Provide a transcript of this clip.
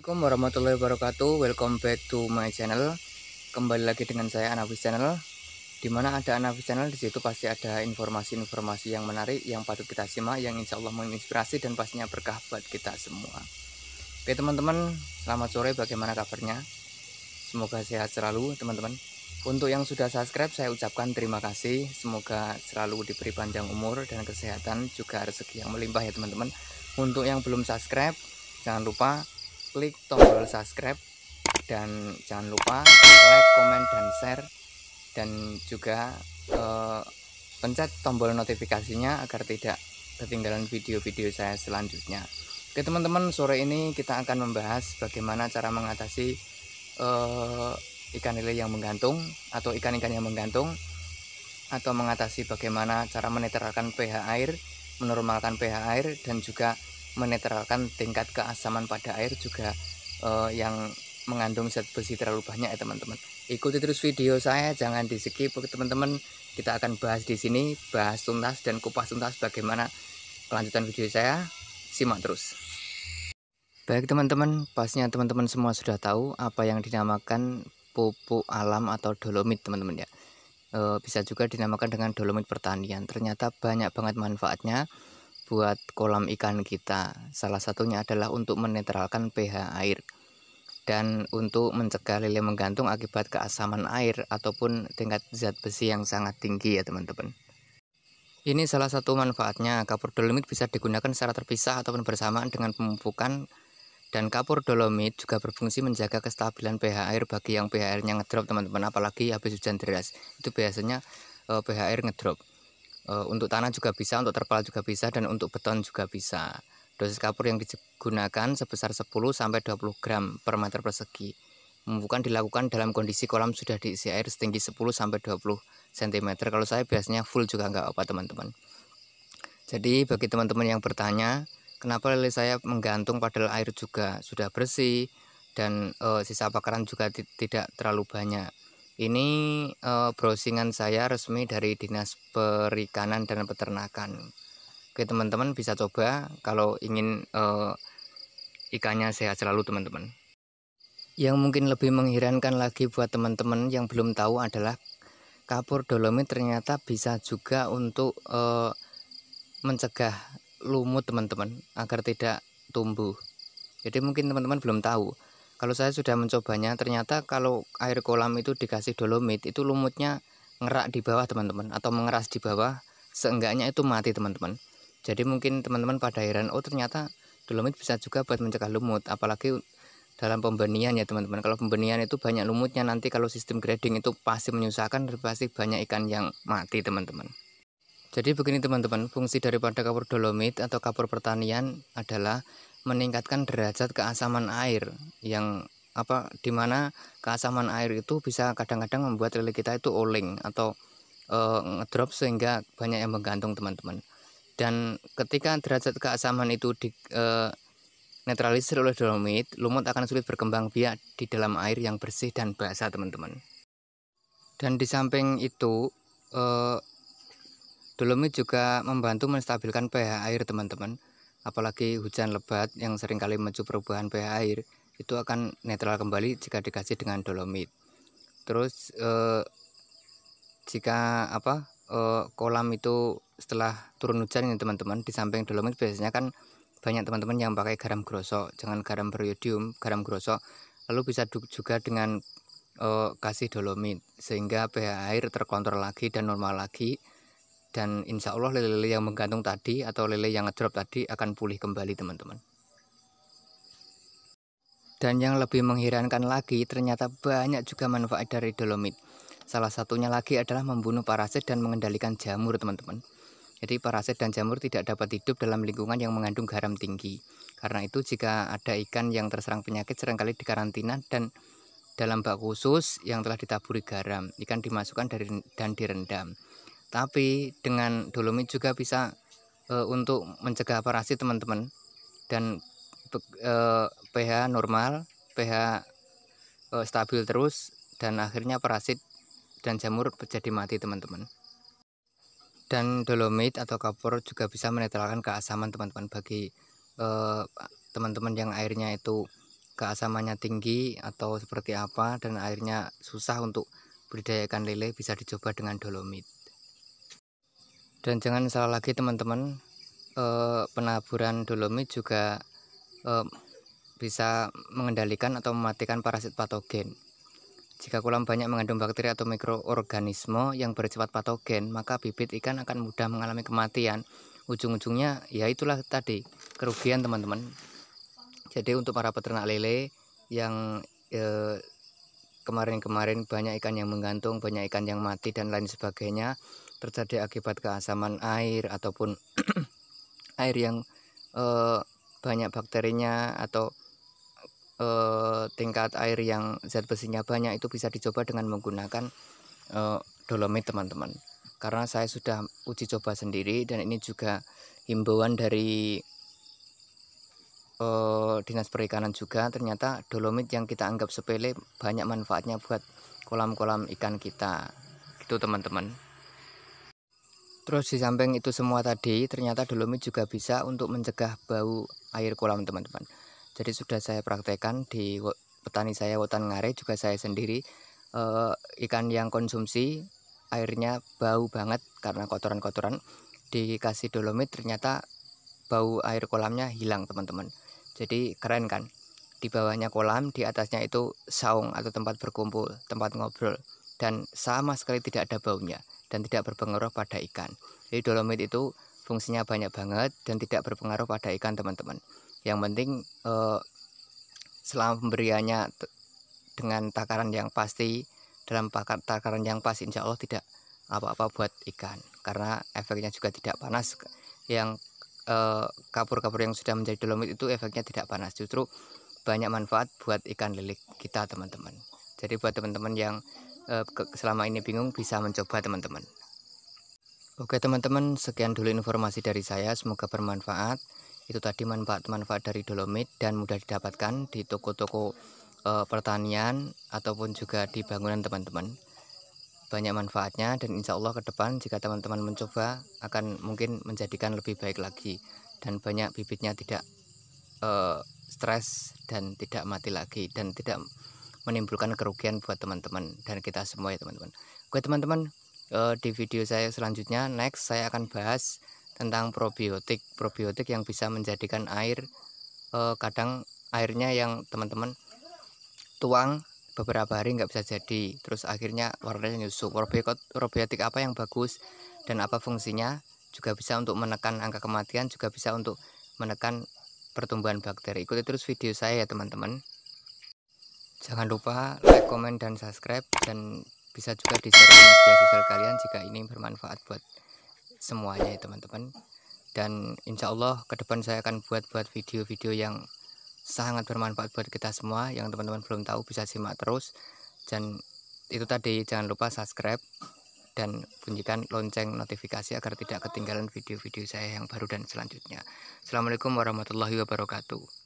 Assalamualaikum warahmatullahi wabarakatuh. Welcome back to my channel. Kembali lagi dengan saya Anafis Channel. Dimana ada Anafis Channel, di situ pasti ada informasi-informasi yang menarik, yang patut kita simak, yang insya Allah menginspirasi dan pastinya berkah buat kita semua. Oke teman-teman, selamat sore. Bagaimana kabarnya? Semoga sehat selalu teman-teman. Untuk yang sudah subscribe, saya ucapkan terima kasih. Semoga selalu diberi panjang umur dan kesehatan, juga rezeki yang melimpah ya teman-teman. Untuk yang belum subscribe, jangan lupa klik tombol subscribe dan jangan lupa like, komen, dan share, dan juga pencet tombol notifikasinya agar tidak ketinggalan video-video saya selanjutnya. Oke teman-teman, sore ini kita akan membahas bagaimana cara mengatasi ikan lele yang menggantung atau ikan-ikan yang menggantung, atau mengatasi bagaimana cara menetralkan pH air, menormalkan pH air, dan juga menetralkan tingkat keasaman pada air juga yang mengandung zat besi terlalu banyak ya teman-teman. Ikuti terus video saya, jangan di skip teman-teman. Kita akan bahas di sini, bahas tuntas dan kupas tuntas bagaimana kelanjutan video saya. Simak terus. Baik teman-teman, pastinya teman-teman semua sudah tahu apa yang dinamakan pupuk alam atau dolomit teman-teman ya. Bisa juga dinamakan dengan dolomit pertanian. Ternyata banyak banget manfaatnya buat kolam ikan kita. Salah satunya adalah untuk menetralkan pH air dan untuk mencegah lele menggantung akibat keasaman air ataupun tingkat zat besi yang sangat tinggi ya teman-teman. Ini salah satu manfaatnya. Kapur dolomit bisa digunakan secara terpisah ataupun bersamaan dengan pemupukan. Dan kapur dolomit juga berfungsi menjaga kestabilan pH air bagi yang pH airnya ngedrop teman-teman, apalagi habis hujan deras. Itu biasanya pH air ngedrop. Untuk tanah juga bisa, untuk terpal juga bisa, dan untuk beton juga bisa. Dosis kapur yang digunakan sebesar 10-20 gram per meter persegi. Pemupukan dilakukan dalam kondisi kolam sudah diisi air setinggi 10-20 cm. Kalau saya biasanya full juga nggak apa teman-teman. Jadi bagi teman-teman yang bertanya, kenapa lele saya menggantung padahal air juga sudah bersih dan sisa bakaran juga tidak terlalu banyak. Ini browsingan saya resmi dari Dinas Perikanan dan Peternakan. Oke teman-teman, bisa coba kalau ingin ikannya sehat selalu teman-teman. Yang mungkin lebih mengherankan lagi buat teman-teman yang belum tahu adalah kapur dolomit ternyata bisa juga untuk mencegah lumut teman-teman agar tidak tumbuh. Jadi mungkin teman-teman belum tahu. Kalau saya sudah mencobanya, ternyata kalau air kolam itu dikasih dolomit, itu lumutnya ngerak di bawah teman-teman, atau mengeras di bawah, seenggaknya itu mati teman-teman. Jadi mungkin teman-teman pada heran, oh ternyata dolomit bisa juga buat mencegah lumut, apalagi dalam pembenihan ya teman-teman. Kalau pembenihan itu banyak lumutnya, nanti kalau sistem grading itu pasti menyusahkan, pasti banyak ikan yang mati teman-teman. Jadi begini teman-teman, fungsi daripada kapur dolomit atau kapur pertanian adalah meningkatkan derajat keasaman air, yang dimana keasaman air itu bisa kadang-kadang membuat lele kita itu oling atau ngedrop sehingga banyak yang menggantung teman-teman. Dan ketika derajat keasaman itu netralisir oleh dolomit, lumut akan sulit berkembang biak di dalam air yang bersih dan basah teman-teman. Dan di samping itu dolomit juga membantu menstabilkan pH air teman-teman. Apalagi hujan lebat yang seringkali memicu perubahan pH air, itu akan netral kembali jika dikasih dengan dolomit. Terus jika kolam itu setelah turun hujan ini teman-teman, di samping dolomit biasanya kan banyak teman-teman yang pakai garam grosok, jangan garam beriodium, garam grosok. Lalu bisa juga dengan kasih dolomit sehingga pH air terkontrol lagi dan normal lagi. Dan insya Allah lele-lele yang menggantung tadi atau lele yang ngedrop tadi akan pulih kembali teman-teman. Dan yang lebih mengherankan lagi, ternyata banyak juga manfaat dari dolomit. Salah satunya lagi adalah membunuh parasit dan mengendalikan jamur teman-teman. Jadi parasit dan jamur tidak dapat hidup dalam lingkungan yang mengandung garam tinggi. Karena itu jika ada ikan yang terserang penyakit seringkali dikarantina dan dalam bak khusus yang telah ditaburi garam. Ikan dimasukkan dan direndam. Tapi dengan dolomit juga bisa untuk mencegah parasit teman-teman, dan pH normal, pH stabil terus, dan akhirnya parasit dan jamur jadi mati teman-teman. Dan dolomit atau kapur juga bisa menetralkan keasaman teman-teman bagi teman-teman yang airnya itu keasamannya tinggi atau seperti apa dan airnya susah untuk budidaya ikan lele, bisa dicoba dengan dolomit. Dan jangan salah lagi teman-teman, penaburan dolomit juga bisa mengendalikan atau mematikan parasit patogen. Jika kolam banyak mengandung bakteri atau mikroorganisme yang bersifat patogen, maka bibit ikan akan mudah mengalami kematian. Ujung-ujungnya ya itulah tadi, kerugian teman-teman. Jadi untuk para peternak lele yang kemarin-kemarin banyak ikan yang menggantung, banyak ikan yang mati dan lain sebagainya, terjadi akibat keasaman air ataupun air yang banyak bakterinya atau tingkat air yang zat besinya banyak, itu bisa dicoba dengan menggunakan dolomit teman-teman. Karena saya sudah uji coba sendiri dan ini juga himbauan dari Dinas Perikanan juga, ternyata dolomit yang kita anggap sepele banyak manfaatnya buat kolam-kolam ikan kita, gitu teman-teman. Terus di samping itu semua tadi, ternyata dolomit juga bisa untuk mencegah bau air kolam teman-teman. Jadi sudah saya praktekkan di petani saya, Wotan Ngare, juga saya sendiri. Ikan yang konsumsi airnya bau banget karena kotoran-kotoran, dikasih dolomit ternyata bau air kolamnya hilang teman-teman. Jadi keren kan, di bawahnya kolam, di atasnya itu saung atau tempat berkumpul, tempat ngobrol, dan sama sekali tidak ada baunya dan tidak berpengaruh pada ikan. Jadi dolomit itu fungsinya banyak banget dan tidak berpengaruh pada ikan teman-teman. Yang penting selama pemberiannya dengan takaran yang pasti, dalam takaran yang pas, insya Allah tidak apa-apa buat ikan, karena efeknya juga tidak panas. Yang kapur-kapur yang sudah menjadi dolomit itu efeknya tidak panas, justru banyak manfaat buat ikan lele kita teman-teman. Jadi buat teman-teman yang selama ini bingung, bisa mencoba teman-teman. Oke teman-teman, sekian dulu informasi dari saya, semoga bermanfaat. Itu tadi manfaat-manfaat dari dolomit dan mudah didapatkan di toko-toko pertanian ataupun juga di bangunan teman-teman. Banyak manfaatnya dan insya Allah ke depan jika teman-teman mencoba akan mungkin menjadikan lebih baik lagi dan banyak bibitnya tidak stres dan tidak mati lagi dan tidak menimbulkan kerugian buat teman-teman dan kita semua ya teman-teman. Oke teman-teman, di video saya selanjutnya next saya akan bahas tentang probiotik yang bisa menjadikan air, kadang airnya yang teman-teman tuang beberapa hari nggak bisa jadi, terus akhirnya warnanya nyusuk. Probiotik apa yang bagus dan apa fungsinya, juga bisa untuk menekan angka kematian, juga bisa untuk menekan pertumbuhan bakteri. Ikuti terus video saya ya teman-teman. Jangan lupa like, komen, dan subscribe, dan bisa juga di-share ke media sosial kalian jika ini bermanfaat buat semuanya ya teman-teman. Dan insya Allah ke depan saya akan buat video-video yang sangat bermanfaat buat kita semua. Yang teman-teman belum tahu bisa simak terus. Dan itu tadi, jangan lupa subscribe dan bunyikan lonceng notifikasi agar tidak ketinggalan video-video saya yang baru dan selanjutnya. Assalamualaikum warahmatullahi wabarakatuh.